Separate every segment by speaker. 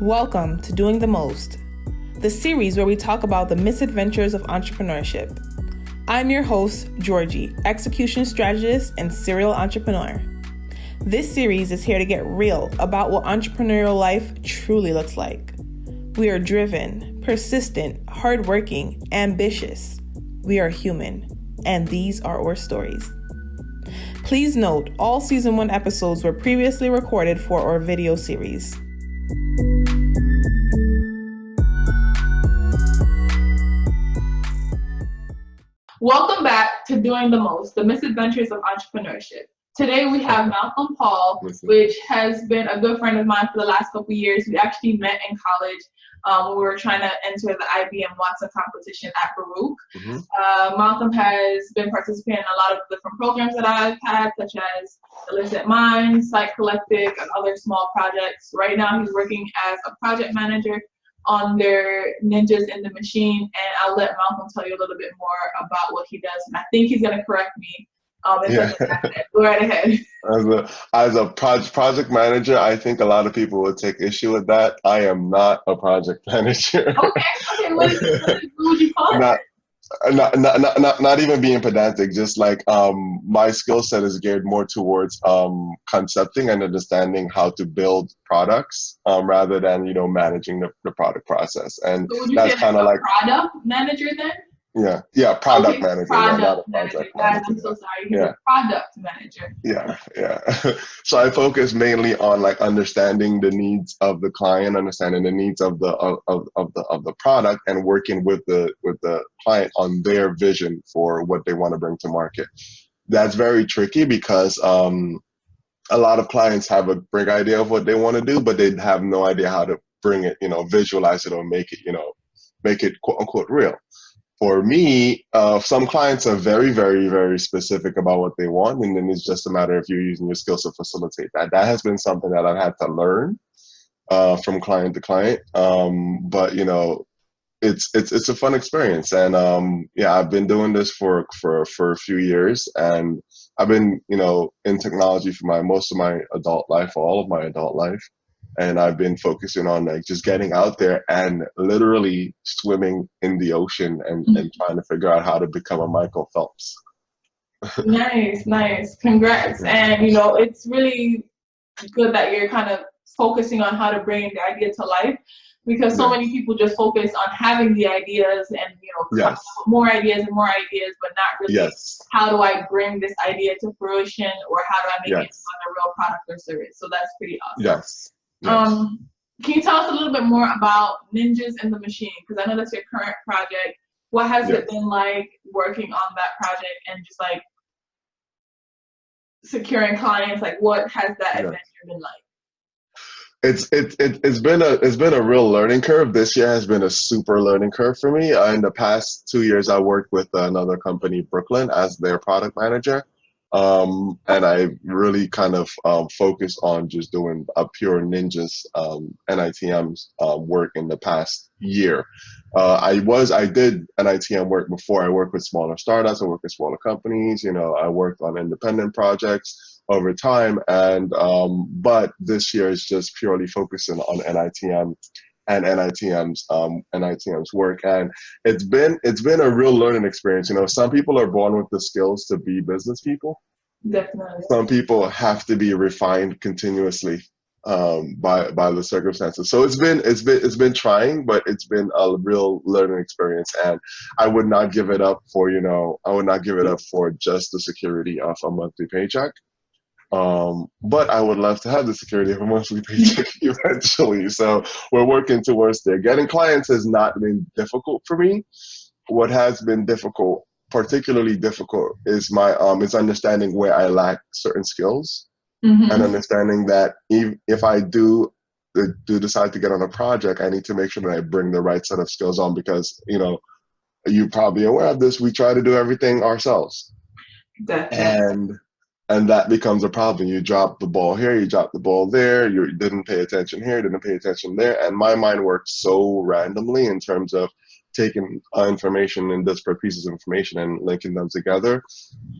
Speaker 1: Welcome to Doing the Most, the series where we talk about the misadventures of entrepreneurship. I'm your host, Georgie, execution strategist and serial entrepreneur. This series is here to get real about what entrepreneurial life truly looks like. We are driven, persistent, hardworking, ambitious. We are human, and these are our stories. Please note, all Season 1 episodes were previously recorded for our video series. Welcome back to Doing the Most, the misadventures of entrepreneurship. Today we have Malcolm Paul, which has been a good friend of mine for the last couple of years. We actually met in college when we were trying to enter the IBM Watson competition at Baruch. Malcolm has been participating in a lot of different programs that I've had, such as Illicit Minds, Site Collective, and other small projects. Right now he's working as a project manager on their Ninjas in the Machine, and I'll let Malcolm tell you a little bit more about what he does. And I think he's going to correct me. Go right ahead.
Speaker 2: As a project manager, I think a lot of people would take issue with that. I am not a project manager.
Speaker 1: Okay. What would you call it?
Speaker 2: Not even being pedantic. Just like my skill set is geared more towards concepting and understanding how to build products rather than managing the product process. And
Speaker 1: so would you
Speaker 2: that's
Speaker 1: say
Speaker 2: kind of like
Speaker 1: product manager then?
Speaker 2: Yeah, product manager.
Speaker 1: Product
Speaker 2: not a
Speaker 1: manager.
Speaker 2: project
Speaker 1: Guys,
Speaker 2: manager.
Speaker 1: I'm so sorry. He's a product manager.
Speaker 2: Yeah. So I focus mainly on like understanding the needs of the client, understanding the needs of the product, and working with the client on their vision for what they want to bring to market. That's very tricky because a lot of clients have a great idea of what they want to do, but they have no idea how to bring it, visualize it or make it quote unquote real. For me, some clients are very, very, very specific about what they want, and then it's just a matter of you using your skills to facilitate that. That has been something that I've had to learn from client to client. But it's a fun experience, and I've been doing this for a few years, and I've been in technology for most of my adult life, all of my adult life. And I've been focusing on like just getting out there and literally swimming in the ocean and trying to figure out how to become a Michael Phelps.
Speaker 1: Nice. Congrats. And it's really good that you're kind of focusing on how to bring the idea to life, because so many people just focus on having the ideas and come up with more ideas, but not really how do I bring this idea to fruition, or how do I make it into a real product or service. So that's pretty awesome.
Speaker 2: Yes.
Speaker 1: Can you tell us a little bit more about Ninjas in the Machine? Because I know that's your current project. What has it been like working on that project and just like securing clients? Like, what has that adventure been like?
Speaker 2: It's been a real learning curve. This year has been a super learning curve for me. In the past 2 years, I worked with another company, Brooklyn, as their product manager. And I really kind of focused on just doing a pure Ninjas NITM's work in the past year. I did NITM work before. I worked with smaller startups. I worked with smaller companies. I worked on independent projects over time. And but this year is just purely focusing on NITM and NITM's work, and it's been a real learning experience. Some people are born with the skills to be business people.
Speaker 1: Definitely.
Speaker 2: Some people have to be refined continuously by the circumstances. So it's been trying, but it's been a real learning experience, and I would not give it up for just the security of a monthly paycheck. But I would love to have the security of a monthly paycheck eventually. So we're working towards there. Getting clients has not been difficult for me. What has been particularly difficult, is my is understanding where I lack certain skills, and understanding that if I do decide to get on a project, I need to make sure that I bring the right set of skills on, because you're probably aware of this. We try to do everything ourselves.
Speaker 1: Definitely.
Speaker 2: And that becomes a problem. You drop the ball here, you drop the ball there, you didn't pay attention here, didn't pay attention there. And my mind works so randomly in terms of taking information and disparate pieces of information and linking them together.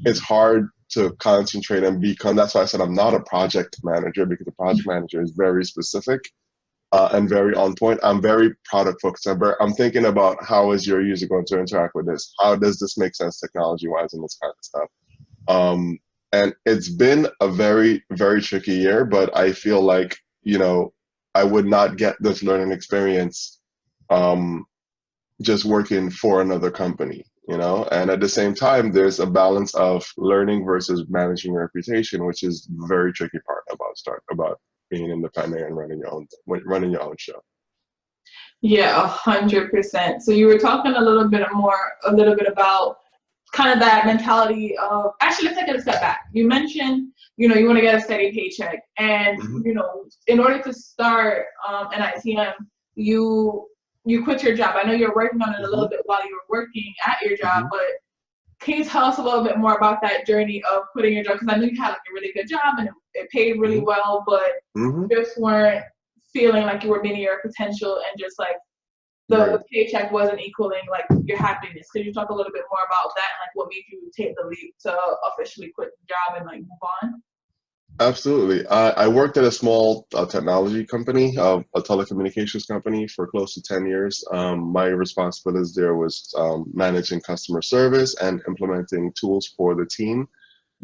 Speaker 2: It's hard to concentrate and become, that's why I said I'm not a project manager, because a project manager is very specific and very on point. I'm very product focused. I'm thinking about how is your user going to interact with this? How does this make sense technology wise and this kind of stuff? And it's been a very, very tricky year, but I feel like, you know, I would not get this learning experience just working for another company, you know? And at the same time, there's a balance of learning versus managing your reputation, which is the very tricky part about being independent and running your own show.
Speaker 1: Yeah, 100%. So you were talking a little bit about kind of that mentality of, actually, let's take it a step back. You mentioned, you know, you want to get a steady paycheck, and you know, in order to start NITM, you quit your job. I know you're working on it a little bit while you were working at your job, but can you tell us a little bit more about that journey of quitting your job? Because I know you had like a really good job and it paid really well, but you just weren't feeling like you were meeting your potential, and just like the paycheck wasn't equaling like your happiness. Could you talk a little bit more about that and like what made you take the leap to officially quit the job and like move on?
Speaker 2: Absolutely. I worked at a small technology company, a telecommunications company, for close to 10 years. My responsibilities there was managing customer service and implementing tools for the team,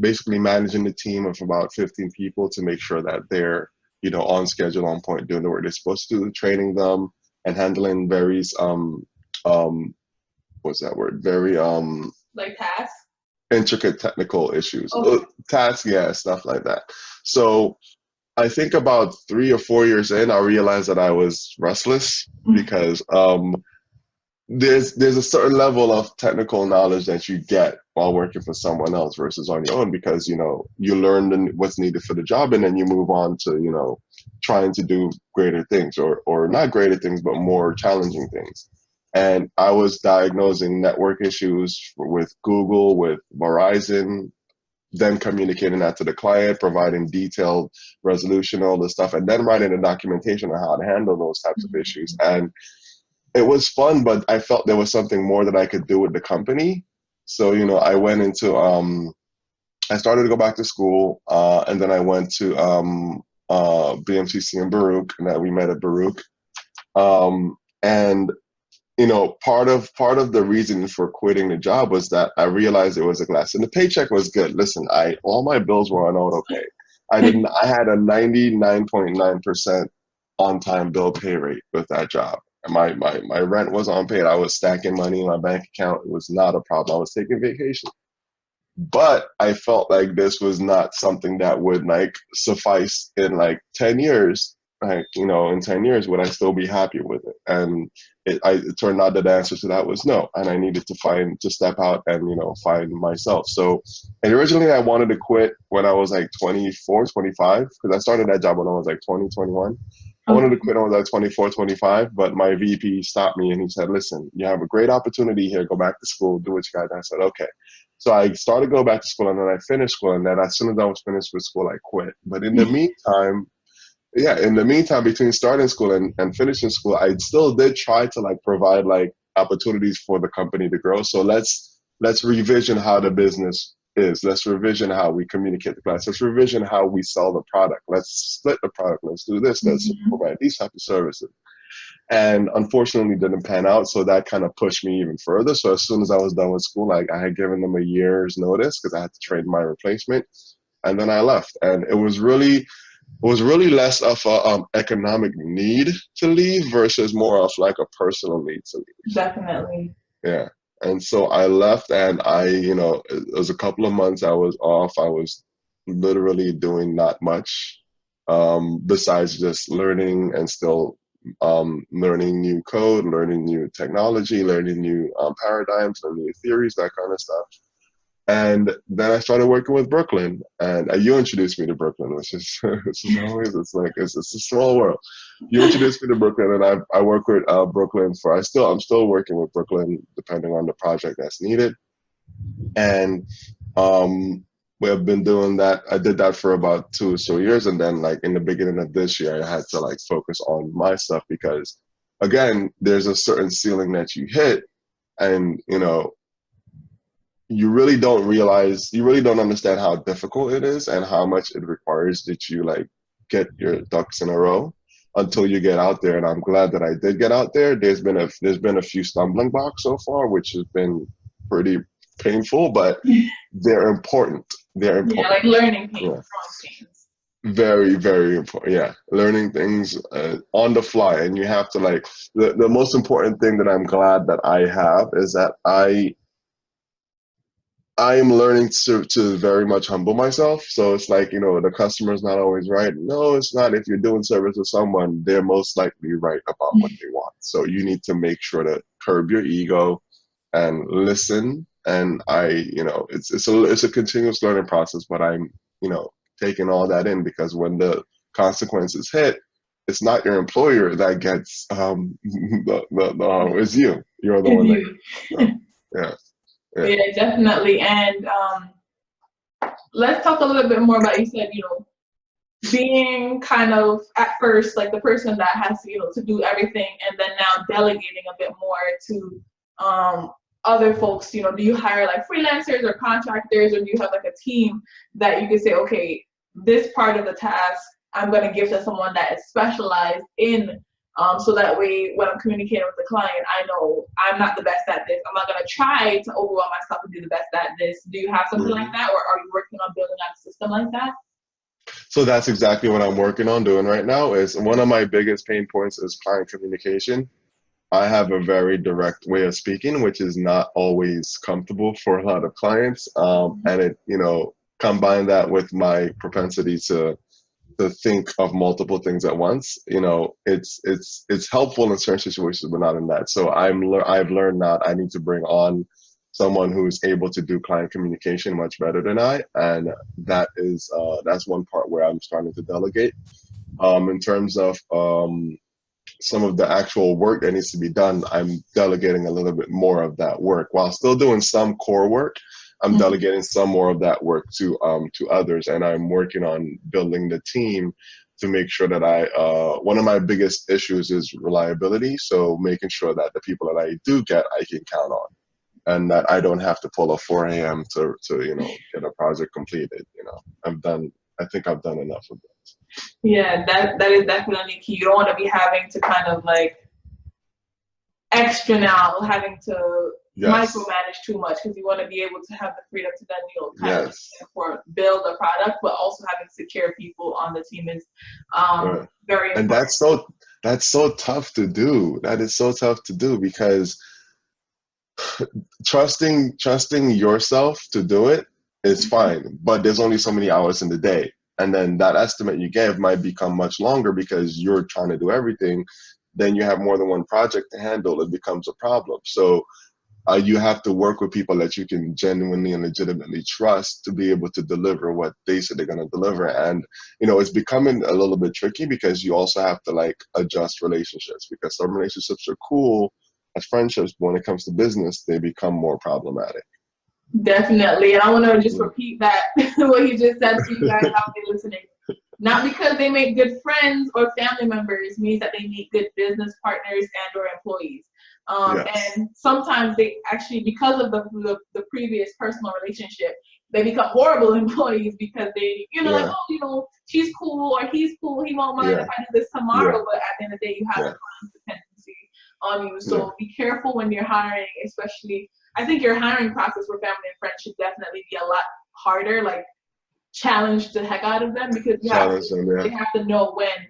Speaker 2: basically managing the team of about 15 people to make sure that they're, you know, on schedule, on point, doing the work they're supposed to do, training them and handling various, what's that word? Very,
Speaker 1: like tasks?
Speaker 2: Intricate technical issues, tasks, yeah, stuff like that. So I think about 3 or 4 years in, I realized that I was restless because there's a certain level of technical knowledge that you get while working for someone else versus on your own, because, you know, you learn what's needed for the job and then you move on to, you know, trying to do greater things, or not greater things, but more challenging things. And I was diagnosing network issues with Google, with Verizon, then communicating that to the client, providing detailed resolution, all this stuff, and then writing a documentation on how to handle those types of issues. And it was fun, but I felt there was something more that I could do with the company. So, you know, I went into, I started to go back to school, and then I went to BMCC in Baruch, and that we met at Baruch. And you know, part of the reason for quitting the job was that I realized it was a glass, and the paycheck was good. Listen, all my bills were on auto pay. I had a 99.9% on-time bill pay rate with that job. And my rent was unpaid. I was stacking money in my bank account. It was not a problem. I was taking vacation. But I felt like this was not something that would like suffice in like 10 years. Like, you know, in 10 years, would I still be happy with it? And it turned out that the answer to that was no. And I needed to step out and, you know, find myself. So, and originally I wanted to quit when I was like 24, 25, because I started that job when I was like 20, 21. I wanted to quit when I was like 24, 25, but my VP stopped me and he said, listen, you have a great opportunity here. Go back to school, do what you got. And I said, okay. So I started going back to school, and then I finished school, and then as soon as I was finished with school, I quit. But in the meantime, between starting school and finishing school, I still did try to like provide like opportunities for the company to grow. So let's revision how the business is. Let's revision how we communicate the clients. Let's revision how we sell the product. Let's split the product. Let's do this. Let's provide these types of services. And unfortunately didn't pan out. So that kind of pushed me even further. So as soon as I was done with school, like I had given them a year's notice because I had to train my replacement. And then I left. And it was really less of a economic need to leave versus more of like a personal need to leave.
Speaker 1: Definitely.
Speaker 2: Yeah. And so I left, and you know, it was a couple of months I was off. I was literally doing not much besides just learning and still learning new code, learning new technology, learning new paradigms, learning new theories, that kind of stuff. And then I started working with Brooklyn, and you introduced me to Brooklyn, which is always, it's a small world. You introduced me to Brooklyn, and I work with Brooklyn I'm still working with Brooklyn depending on the project that's needed. And we have been doing that. I did that for about 2 or so years, and then like in the beginning of this year, I had to like focus on my stuff because, again, there's a certain ceiling that you hit, and you know, you really don't understand how difficult it is and how much it requires that you like get your ducks in a row. until you get out there. And I'm glad that I did get out there. There's been a few stumbling blocks so far, which has been pretty painful, but they're important. They're important.
Speaker 1: Yeah, like learning pains,
Speaker 2: Yeah.
Speaker 1: growing pains.
Speaker 2: Very, very important. Yeah, learning things on the fly, and you have to like the most important thing that I'm glad that I have is that I am learning to very much humble myself. So it's like, the customer's not always right. No, it's not. If you're doing service with someone, they're most likely right about what they want. So you need to make sure to curb your ego and listen. And it's a continuous learning process, but I'm, taking all that in, because when the consequences hit, it's not your employer that gets it's you. You're the one that, yeah.
Speaker 1: Yeah, definitely. And let's talk a little bit more about, you said, being kind of at first like the person that has to, to do everything, and then now delegating a bit more to other folks. Do you hire like freelancers or contractors, or do you have like a team that you can say, okay, this part of the task I'm going to give to someone that is specialized in, so that way when I'm communicating with the client, I know I'm not the best at this. I'm not going to try to overwhelm myself and be the best at this. Do you have something like that, or are you working on building out a system like that?
Speaker 2: So that's exactly what I'm working on doing right now. Is one of my biggest pain points is client communication. I have a very direct way of speaking, which is not always comfortable for a lot of clients. And it, combine that with my propensity to think of multiple things at once. It's helpful in certain situations, but not in that. So I've learned that I need to bring on someone who's able to do client communication much better than I, and that's one part where I'm starting to delegate. In terms of some of the actual work that needs to be done, I'm delegating a little bit more of that work while still doing some core work. I'm delegating some more of that work to others, and I'm working on building the team to make sure that one of my biggest issues is reliability. So making sure that the people that I do get, I can count on, and that I don't have to pull a 4 a.m. to get a project completed. I think I've done enough of that.
Speaker 1: Yeah, that is definitely key. You don't want to be having to kind of like extra now, having to micromanage too much, because you want to be able to have the freedom to then kind of build a product, but also having secure people on the team is very important.
Speaker 2: And that's so tough to do. That is so tough to do, because trusting yourself to do it is fine, but there's only so many hours in the day, and then that estimate you gave might become much longer because you're trying to do everything. Then you have more than one project to handle. It becomes a problem. So you have to work with people that you can genuinely and legitimately trust to be able to deliver what they say they're going to deliver. And it's becoming a little bit tricky, because you also have to like adjust relationships, because some relationships are cool as friendships, but when it comes to business, they become more problematic.
Speaker 1: Definitely. And I want to just repeat that, what he just said, to you guys out there listening. Not because they make good friends or family members means that they make good business partners and or employees. And sometimes they actually, because of the previous personal relationship, they become horrible employees, because they, like, oh, she's cool or he's cool, he won't mind if I do this tomorrow. But at the end of the day, you have a dependency on you. So be careful when you're hiring, especially. I think your hiring process for family and friends should definitely be a lot harder, like challenge the heck out of them, because they have to know when,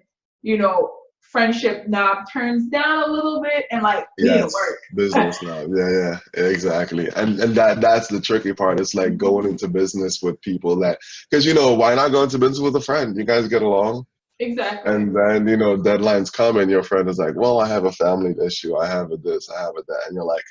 Speaker 1: friendship knob turns down a little bit and like need to work.
Speaker 2: Business knob. Yeah, exactly. And that's the tricky part. It's like going into business with people that, because why not go into business with a friend? You guys get along.
Speaker 1: Exactly.
Speaker 2: And then, deadlines come and your friend is like, well, I have a family issue, I have a this, I have a that. And you're like,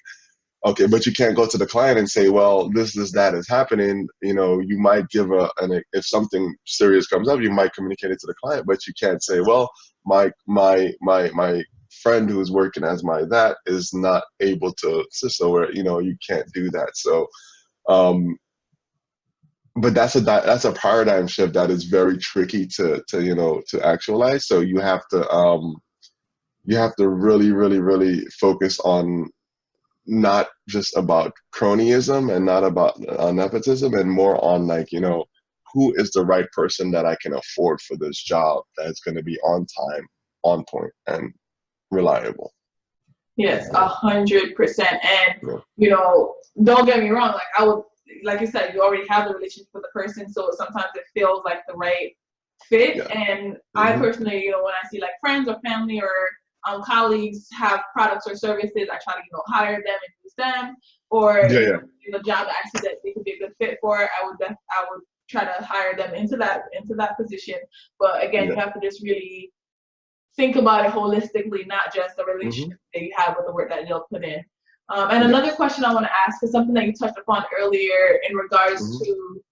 Speaker 2: okay, but you can't go to the client and say, well, this, that is happening. You might give if something serious comes up, you might communicate it to the client, but you can't say, well, my friend who's working as my that is not able to assist, or you can't do that. So, but that's a paradigm shift that is very tricky to actualize. So you have to really, really, really focus on not just about cronyism and not about nepotism, and more on like, who is the right person that I can afford for this job, that's going to be on time, on point and reliable.
Speaker 1: Yes, 100%. And
Speaker 2: Yeah.
Speaker 1: you know, don't get me wrong. Like I would, like you said, you already have the relationship with the person, so sometimes it feels like the right fit.
Speaker 2: Yeah.
Speaker 1: And I personally, you know, when I see like friends or family or colleagues have products or services, I try to, you know, hire them and use them. Or you know, in the job that I see that they could be a good fit for, I would try to hire them into that position. But again, you have to just really think about it holistically, not just the relationship that you have with the work that you'll put in. And another question I want to ask is something that you touched upon earlier in regards to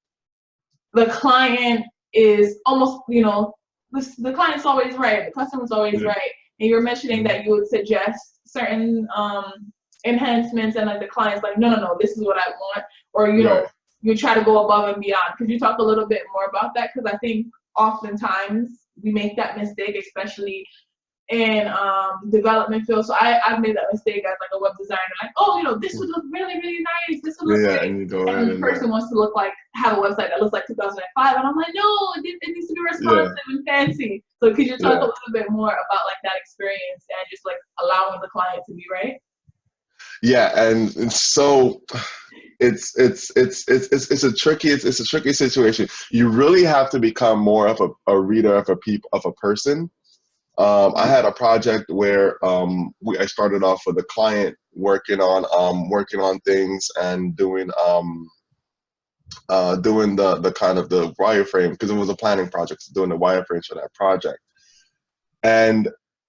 Speaker 1: the client is almost, you know, the client's always right, the customer's always right. And you're mentioning that you would suggest certain enhancements, and like the client's like, no, this is what I want, or you know, you try to go above and beyond. Could you talk a little bit more about that? Because I think oftentimes we make that mistake, especially in development field. So I've made that mistake as like a web designer, like, oh, you know, this would look really, really nice, this would look great.
Speaker 2: And you go
Speaker 1: and the person wants to look like, have a website that looks like 2005, and I'm like, no, it needs to be responsive and fancy. So could you talk a little bit more about like that experience and just like allowing the client to be right?
Speaker 2: Yeah, and so it's a tricky situation. You really have to become more of a reader of a person. I had a project where I started off with a client working on things and doing the kind of the wireframe, because it was a planning project, so doing the wireframes for that project. And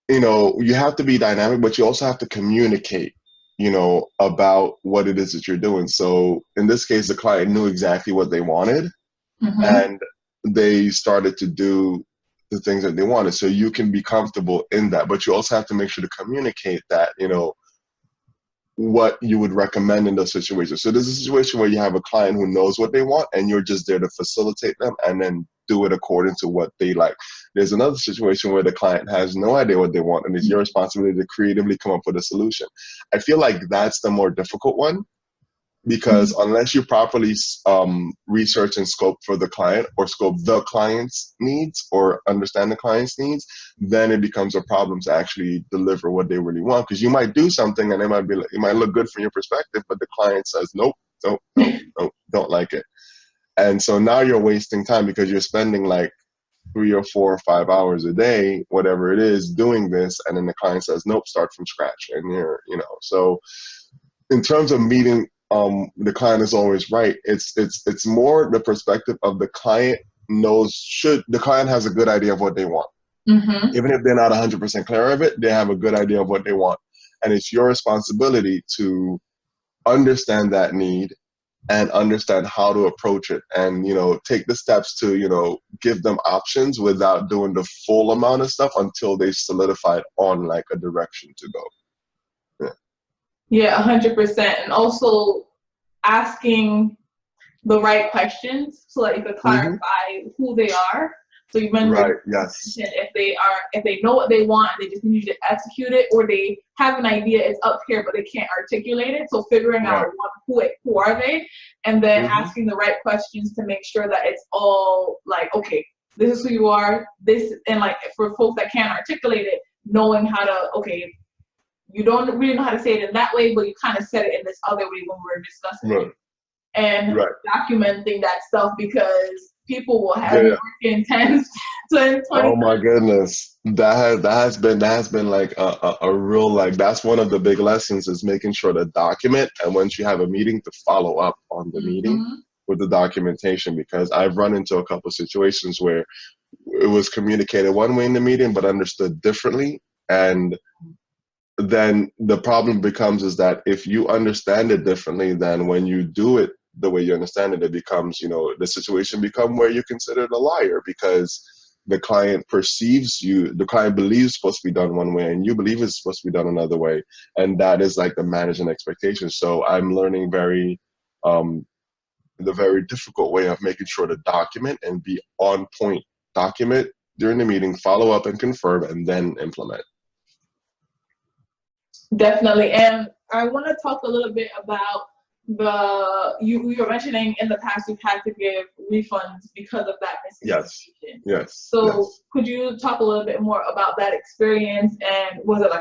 Speaker 2: you know, you have to be dynamic, but you also have to communicate, you know, about what it is that you're doing. So in this case, the client knew exactly what they wanted, and they started to do the things that they wanted. So you can be comfortable in that, but you also have to make sure to communicate that, you know, what you would recommend in those situations. So there's a situation where you have a client who knows what they want, and you're just there to facilitate them and then do it according to what they like. There's another situation where the client has no idea what they want, and it's your responsibility to creatively come up with a solution. I feel like that's the more difficult one, because unless you properly research and scope for the client, or scope the client's needs, or understand the client's needs, then it becomes a problem to actually deliver what they really want. Because you might do something and it might look good from your perspective, but the client says, nope, don't like it. And so now you're wasting time, because you're spending like 3 or 4 or 5 hours a day, whatever it is, doing this, and then the client says, nope, start from scratch. And you're, you know, so in terms of meeting the client is always right, it's more the perspective of the client the client has a good idea of what they want. Even if they're not 100% clear of it, they have a good idea of what they want. And it's your responsibility to understand that need and understand how to approach it, and, you know, take the steps to, you know, give them options without doing the full amount of stuff until they've solidified on like a direction to go.
Speaker 1: Yeah, 100%. And also asking the right questions so that you can clarify who they are. So you mentioned if they know what they want, they just need you to execute it, or they have an idea, it's up here, but they can't articulate it. So figuring out who are they, and then asking the right questions to make sure that it's all like, okay, this is who you are, and like for folks that can't articulate it, knowing how to, okay, you don't really know how to say it in that way, but you kind of said it in this other way when we were discussing it. And documenting that stuff, because people will have you working 10 to 20.
Speaker 2: Oh my goodness, that has been like a real, like, that's one of the big lessons, is making sure to document, and once you have a meeting, to follow up on the meeting with the documentation, because I've run into a couple of situations where it was communicated one way in the meeting but understood differently, and then the problem becomes is that if you understand it differently, then when you do it the way you understand it, it becomes, you know, the situation become where you're considered a liar, because the client believes it's supposed to be done one way, and you believe it's supposed to be done another way, and that is like the managing expectations. So I'm learning the very difficult way of making sure to document and be on point. Document during the meeting, follow up and confirm, and then implement.
Speaker 1: Definitely. And I want to talk a little bit about you were mentioning in the past you've had to give refunds because of that
Speaker 2: Yes.
Speaker 1: miscommunication.
Speaker 2: Yes.
Speaker 1: So
Speaker 2: Yes.
Speaker 1: could you talk a little bit more about that experience, and was it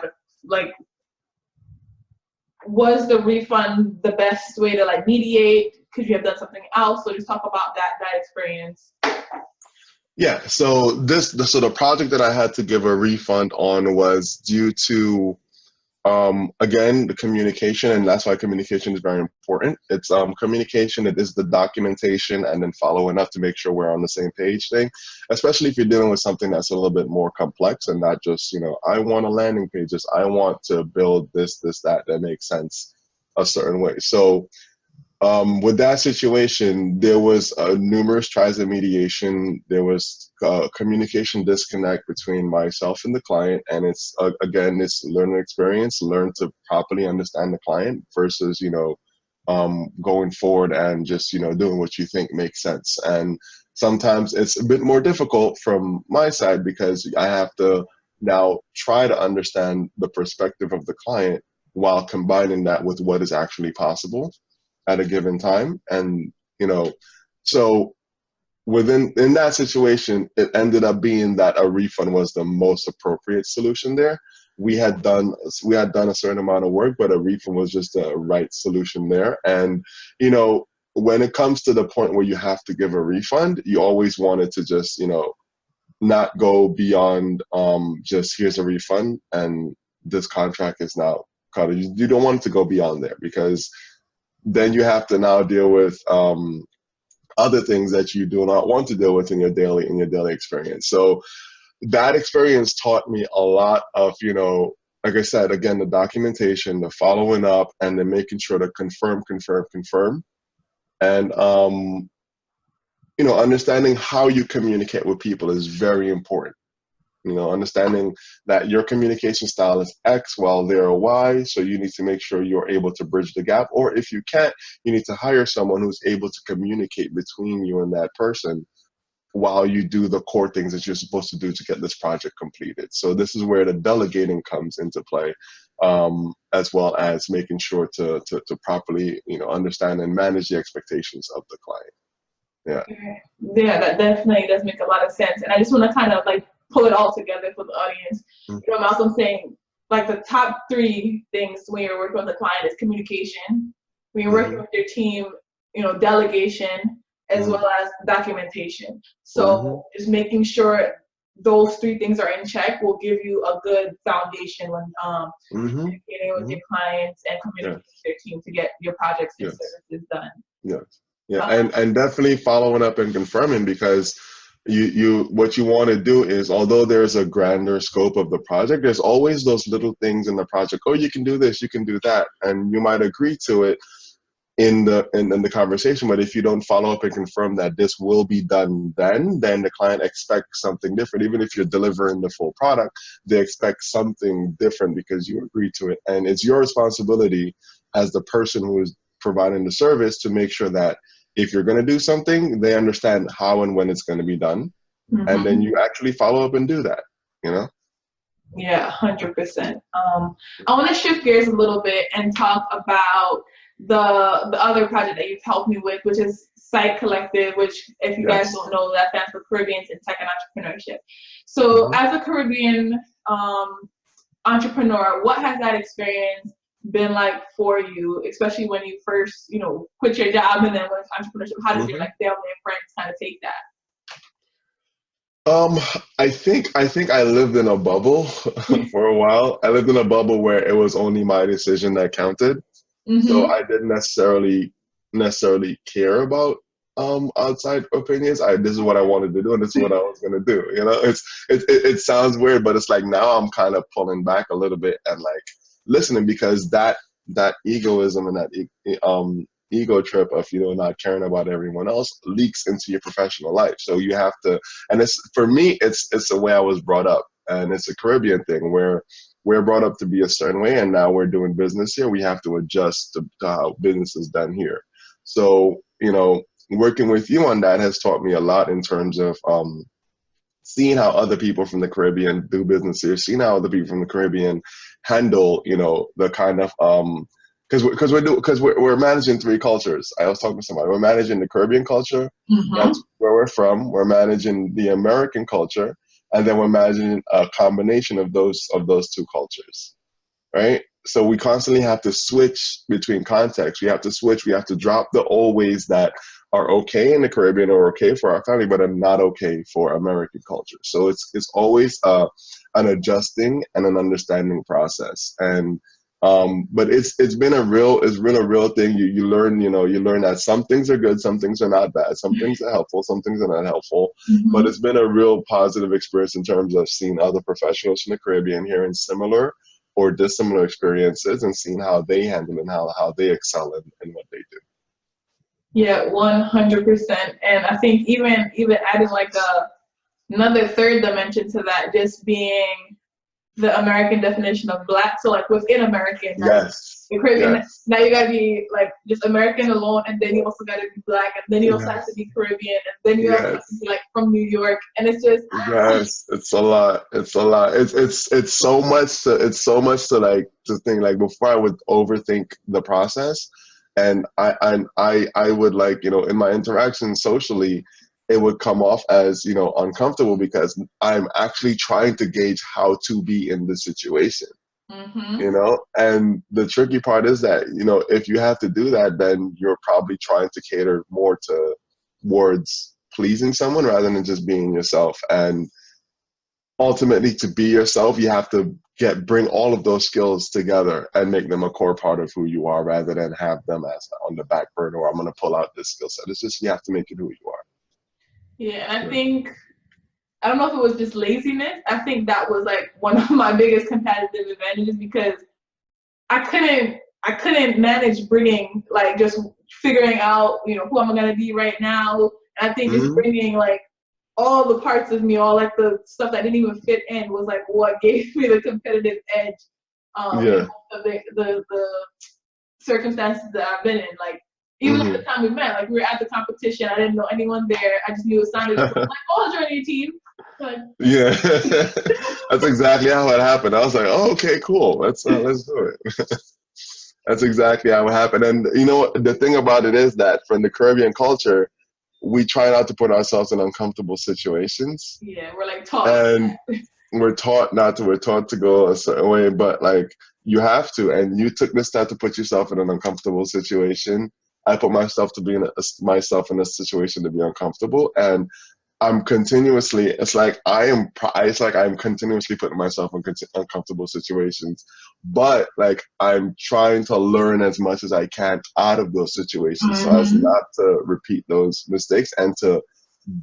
Speaker 1: was the refund the best way to like mediate? Could you have done something else? So just talk about that experience.
Speaker 2: Yeah. So the project that I had to give a refund on was due to again, the communication, and that's why communication is very important. It's communication, it is the documentation, and then following up to make sure we're on the same page thing, especially if you're dealing with something that's a little bit more complex and not just, I want a landing page, just I want to build this, that makes sense a certain way. So with that situation, there was numerous tries of mediation. There was communication disconnect between myself and the client, and it's again, it's learning experience, learn to properly understand the client versus going forward and just doing what you think makes sense. And sometimes it's a bit more difficult from my side because I have to now try to understand the perspective of the client while combining that with what is actually possible at a given time. And so in that situation, it ended up being that a refund was the most appropriate solution there. We had done a certain amount of work, but a refund was just the right solution there. And when it comes to the point where you have to give a refund, you always wanted to just not go beyond just here's a refund and this contract is now cut. You don't want it to go beyond there, because then you have to now deal with other things that you do not want to deal with in your daily experience. So that experience taught me a lot of, like I said, again, the documentation, the following up, and then making sure to confirm, and understanding how you communicate with people is very important. Understanding that your communication style is X while they're Y, so you need to make sure you're able to bridge the gap. Or if you can't, you need to hire someone who's able to communicate between you and that person while you do the core things that you're supposed to do to get this project completed. So this is where the delegating comes into play, as well as making sure to properly understand and manage the expectations of the client.
Speaker 1: Yeah, that definitely does make a lot of sense. And I just want to kind of like pull it all together for the audience. Malcolm saying like the top 3 things when you're working with a client is communication, when you're working with your team, delegation, as well as documentation. So just making sure those 3 things are in check will give you a good foundation when communicating with your clients and communicating with your team to get your projects and services done.
Speaker 2: Yeah, and definitely following up and confirming, because what you want to do is, although there's a grander scope of the project, there's always those little things in the project. Oh, you can do this, you can do that, and you might agree to it in the conversation, but if you don't follow up and confirm that this will be done then the client expects something different. Even if you're delivering the full product, they expect something different because you agreed to it. And it's your responsibility as the person who is providing the service to make sure that if you're going to do something, they understand how and when it's going to be done, and then you actually follow up and do that.
Speaker 1: Yeah, 100%. I want to shift gears a little bit and talk about the other project that you've helped me with, which is Site Collective, which, if you guys don't know, that stands for Caribbeans in Tech and Entrepreneurship. So as a Caribbean entrepreneur, what has that experience been like for you, especially when you first, quit your job and then went to entrepreneurship? How did your family and friends kind of take that?
Speaker 2: I think I lived in a bubble for a while. I lived in a bubble where it was only my decision that counted. So I didn't necessarily care about outside opinions. This is what I wanted to do, and this is what I was gonna do. It sounds weird, but it's like now I'm kind of pulling back a little bit and like listening, because that egoism and that ego trip of not caring about everyone else leaks into your professional life. So you have to, and it's, for me, it's the way I was brought up, and it's a Caribbean thing where we're brought up to be a certain way, and now we're doing business here. We have to adjust to how business is done here. So working with you on that has taught me a lot in terms of seeing how other people from the Caribbean do business here, seeing how other people from the Caribbean handle the kind of we're managing three cultures. I was talking to somebody. We're managing the Caribbean culture. That's where we're from. We're managing the American culture, and then we're managing a combination of those two cultures, right? So we constantly have to switch between contexts. We have to switch. We have to drop the old ways that are okay in the Caribbean or okay for our family, but are not okay for American culture. So it's always an adjusting and an understanding process. And but it's been a real thing. You learn, you learn that some things are good, some things are not bad, some things are helpful, some things are not helpful. But it's been a real positive experience in terms of seeing other professionals from the Caribbean hearing similar or dissimilar experiences and seeing how they handle and how they excel in what they do.
Speaker 1: Yeah, 100%. And I think even adding like another third dimension to that, just being the American definition of Black. So like within American,
Speaker 2: yes,
Speaker 1: the Caribbean, now you gotta be like just American alone, and then you also gotta be Black, and then you also have to be Caribbean, and then you also have to be like from New York, and it's just
Speaker 2: it's a lot. It's so much to like to think. Like before, I would overthink the process, and I would like, in my interactions socially, it would come off as, uncomfortable because I'm actually trying to gauge how to be in the situation, and the tricky part is that, if you have to do that, then you're probably trying to cater more towards pleasing someone rather than just being yourself. And ultimately, to be yourself, you have to bring all of those skills together and make them a core part of who you are rather than have them as on the back burner, or I'm going to pull out this skill set. It's just, you have to make it who you are.
Speaker 1: Yeah, and I think, I don't know if it was just laziness. I think that was like one of my biggest competitive advantages, because I couldn't manage bringing, like, just figuring out, who I'm going to be right now. And I think just bringing like all the parts of me, all like the stuff that didn't even fit in, was like what gave me the competitive edge. The circumstances that I've been in, like, even at the time we met, like we were at the competition, I didn't know anyone there. I just knew it sounded cool. I'm like, oh, I'll join your team. But,
Speaker 2: yeah, that's exactly how it happened. I was like, oh, okay, cool. Let's do it. That's exactly how it happened. And the thing about it is that from the Caribbean culture, we try not to put ourselves in uncomfortable situations.
Speaker 1: Yeah, we're like taught.
Speaker 2: And we're taught not to. We're taught to go a certain way, but like you have to. And you took the step to put yourself in an uncomfortable situation. I put myself myself in a situation to be uncomfortable, and I'm continuously. It's like I'm continuously putting myself in uncomfortable situations, but like I'm trying to learn as much as I can out of those situations, so as not to repeat those mistakes and to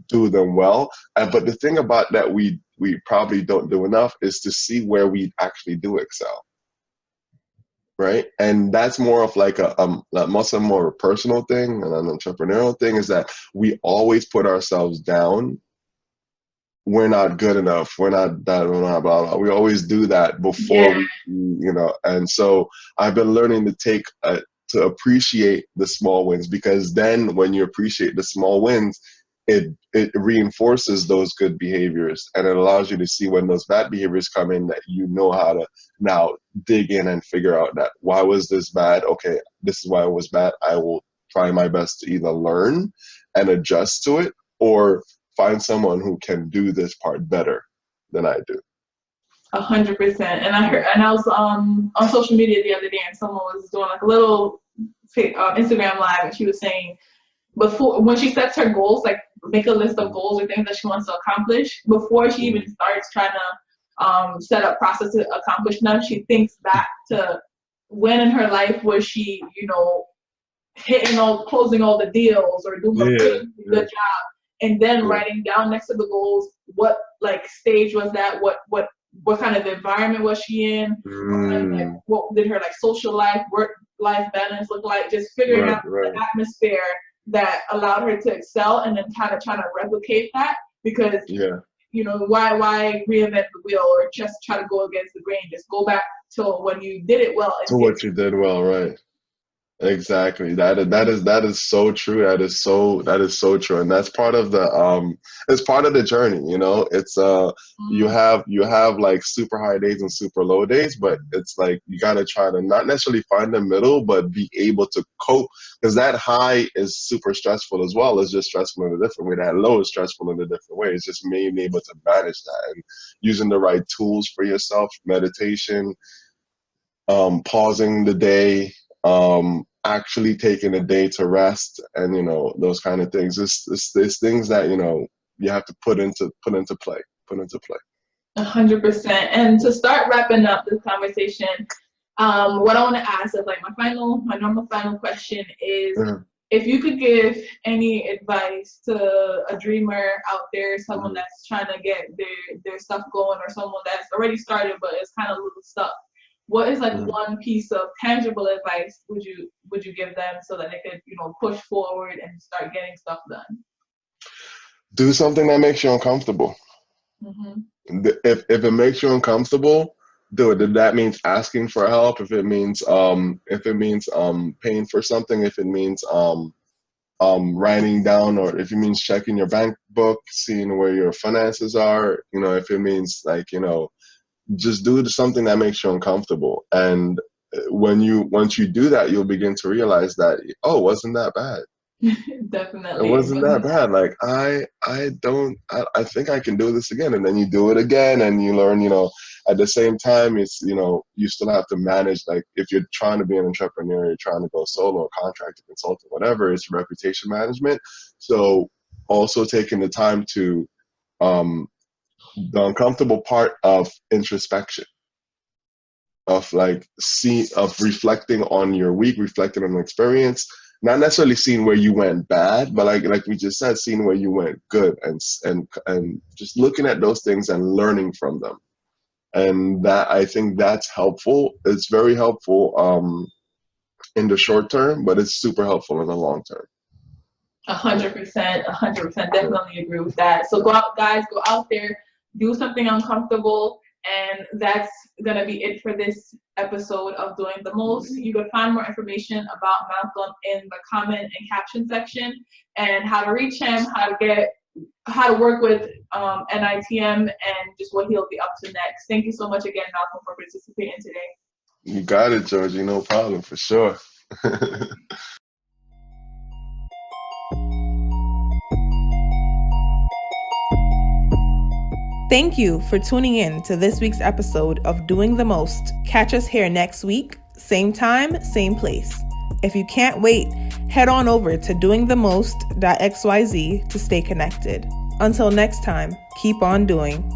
Speaker 2: do them well. But the thing about that we probably don't do enough is to see where we actually do excel. Right. And that's more of like a more a personal thing and an entrepreneurial thing, is that we always put ourselves down. We're not good enough. We're not that, we're not blah, blah. We always do that before we, and so I've been learning to appreciate the small wins, because then when you appreciate the small wins, it reinforces those good behaviors, and it allows you to see when those bad behaviors come in, that you know how to now dig in and figure out that, why was this bad? Okay, this is why it was bad. I will try my best to either learn and adjust to it, or find someone who can do this part better than I do.
Speaker 1: 100%. And I was on social media the other day, and someone was doing like a little Instagram live, and she was saying, before, when she sets her goals, like make a list of goals or things that she wants to accomplish, before she even starts trying to set up process to accomplish them, she thinks back to when in her life was she, closing all the deals or doing a really good job, and then writing down next to the goals, what like stage was that, what kind of environment was she in, what did her like social life, work life balance look like, just figuring out the atmosphere that allowed her to excel, and then kind of trying to replicate that, because why reinvent the wheel or just try to go against the grain? Just go back to when you did it well.
Speaker 2: To what you did well, right? Exactly. That is so true. That is so true. And that's part of the it's part of the journey, you know. It's you have like super high days and super low days, but it's like you gotta try to not necessarily find the middle, but be able to cope, because that high is super stressful as well. It's just stressful in a different way. That low is stressful in a different way. It's just being able to manage that and using the right tools for yourself, meditation, pausing the day, actually taking a day to rest, and those kind of things. It's things that you have to put into play.
Speaker 1: 100%. And to start wrapping up this conversation, what I want to ask is like my normal final question is,
Speaker 2: Mhm.
Speaker 1: if you could give any advice to a dreamer out there, someone that's trying to get their stuff going, or someone that's already started but is kind of a little stuck, what is like one piece of tangible advice would you give them so that they could push forward and start getting stuff done?
Speaker 2: Do something that makes you uncomfortable. If it makes you uncomfortable, do it. If that means asking for help, if it means paying for something, if it means writing down, or if it means checking your bank book, seeing where your finances are, if it means just do something that makes you uncomfortable. And once you do that, you'll begin to realize that, oh, wasn't that bad. It
Speaker 1: Definitely.
Speaker 2: wasn't that bad. Like I think I can do this again. And then you do it again and you learn, at the same time, it's, you still have to manage, like if you're trying to be an entrepreneur, you're trying to go solo or contractor, consultant, whatever, it's reputation management. So also taking the time to, the uncomfortable part of introspection, of reflecting on your week, reflecting on the experience, not necessarily seeing where you went bad, but like we just said, seeing where you went good, and just looking at those things and learning from them. And that, I think that's helpful. It's very helpful in the short term, but it's super helpful in the long term.
Speaker 1: 100%, 100%, definitely agree with that. So go out, guys, go out there, do something uncomfortable, and that's gonna be it for this episode of Doing the Most. You can find more information about Malcolm in the comment and caption section, and how to reach him, how to work with NITM, and just what he'll be up to next. Thank you so much again, Malcolm, for participating today.
Speaker 2: You got it, Georgie. No problem, for sure.
Speaker 3: Thank you for tuning in to this week's episode of Doing the Most. Catch us here next week, same time, same place. If you can't wait, head on over to doingthemost.xyz to stay connected. Until next time, keep on doing.